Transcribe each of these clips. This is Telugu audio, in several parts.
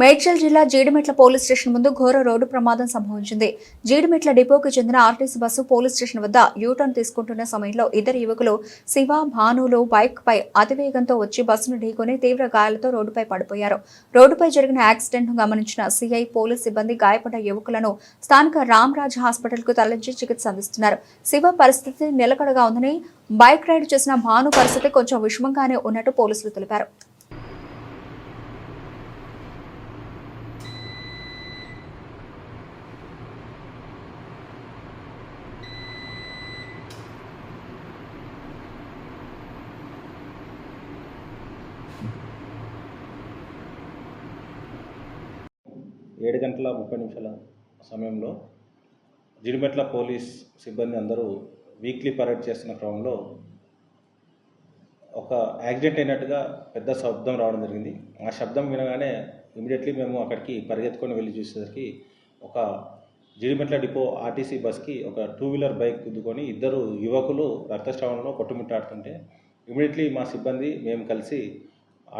మేడ్చల్ జిల్లా జీడిమెట్ల పోలీస్ స్టేషన్ ముందు ఘోర రోడ్డు ప్రమాదం సంభవించింది. జీడిమెట్ల డిపోకు చెందిన ఆర్టీసీ బస్సు పోలీస్ స్టేషన్ వద్ద యూటర్న్ తీసుకుంటున్న సమయంలో ఇద్దరు యువకులు శివ, భానులు బైక్ పై అతివేగంతో వచ్చి బస్సును ఢీకొని తీవ్ర గాయాలతో రోడ్డుపై పడిపోయారు. రోడ్డుపై జరిగిన యాక్సిడెంట్ ను గమనించిన సీఐ, పోలీస్ సిబ్బంది గాయపడ్డ యువకులను స్థానిక రామ్రాజ్ హాస్పిటల్ కు తరలించి చికిత్స అందిస్తున్నారు. శివ పరిస్థితి నిలకడగా ఉందని, బైక్ రైడ్ చేసిన భాను పరిస్థితి కొంచెం విషమంగానే ఉన్నట్టు పోలీసులు తెలిపారు. ఏడు గంటల 30 నిమిషాల సమయంలో జీడిమెట్ల పోలీస్ సిబ్బంది అందరూ వీక్లీ పరేడ్ చేస్తున్న క్రమంలో ఒక యాక్సిడెంట్ అయినట్టుగా పెద్ద శబ్దం రావడం జరిగింది. ఆ శబ్దం వినగానే ఇమీడియట్లీ మేము అక్కడికి పరిగెత్తుకొని వెళ్ళి చూసేసరికి ఒక జీడిమెట్ల డిపో ఆర్టీసీ బస్కి ఒక 2-వీలర్ బైక్ గుద్దుకొని ఇద్దరు యువకులు రక్తస్రావంలో కొట్టుమిట్టాడుతుంటే ఇమీడియట్లీ మా సిబ్బంది మేము కలిసి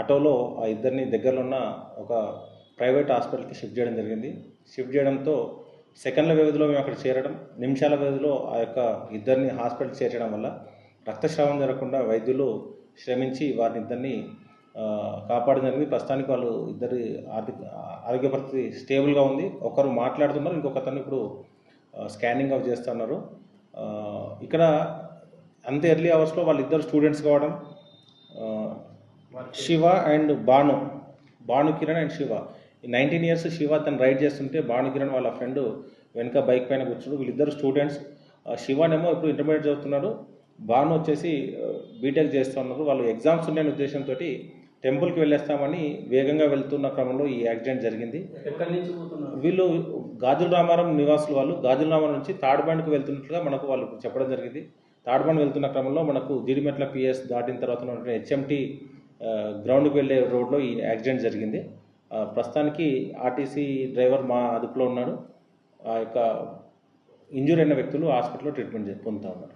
ఆటోలో ఆ ఇద్దరిని దగ్గరలో ఉన్న ఒక ప్రైవేట్ హాస్పిటల్కి షిఫ్ట్ చేయడం జరిగింది. షిఫ్ట్ చేయడంతో సెకండ్ల వ్యవధిలో మేము అక్కడ చేరడం, నిమిషాల వ్యవధిలో ఆ యొక్క ఇద్దరిని హాస్పిటల్కి చేర్చడం వల్ల రక్తస్రావం జరగకుండా వైద్యులు శ్రమించి వారిని ఇద్దరిని కాపాడడం జరిగింది. ప్రస్తుతానికి వాళ్ళు ఇద్దరి ఆరోగ్య పరిస్థితి స్టేబుల్గా ఉంది. ఒకరు మాట్లాడుతున్నారు, ఇంకొకతను ఇప్పుడు స్కానింగ్ అవి చేస్తున్నారు. ఇక్కడ అంత ఎర్లీ అవర్స్లో వాళ్ళిద్దరు స్టూడెంట్స్ కావడం, Shiva and Bhanu Kiran and Shiva 19 years Shiva తను రైడ్ చేస్తుంటే భాను కిరణ్ వాళ్ళ ఫ్రెండ్ వెనక బైక్ పైన కూర్చున్నాడు. వీళ్ళిద్దరు స్టూడెంట్స్. శివనేమో ఇప్పుడు ఇంటర్మీడియట్ చదువుతున్నాడు, భాను వచ్చేసి బీటెక్ చేస్తున్నారు. వాళ్ళు ఎగ్జామ్స్ ఉన్నాయనే ఉద్దేశంతో టెంపుల్కి వెళ్ళేస్తామని వేగంగా వెళ్తున్న క్రమంలో ఈ యాక్సిడెంట్ జరిగింది. వీళ్ళు గాజుల రామారం నివాసులు. వాళ్ళు గాజుల రామారం నుంచి తాడ్బండ్కి వెళ్తున్నట్లుగా మనకు వాళ్ళు చెప్పడం జరిగింది. తాడ్బండ్ వెళ్తున్న క్రమంలో మనకు జీడిమెట్ల పిఎస్ దాటిన తర్వాత ఉన్న హెచ్ఎంటీ గ్రౌండ్కి వెళ్ళే రోడ్లో ఈ యాక్సిడెంట్ జరిగింది. ప్రస్తుతానికి ఆర్టీసీ డ్రైవర్ మా అదుపులో ఉన్నాడు. ఆ యొక్క ఇంజూర్ అయిన వ్యక్తులు హాస్పిటల్లో ట్రీట్మెంట్ పొందుతూ ఉన్నారు.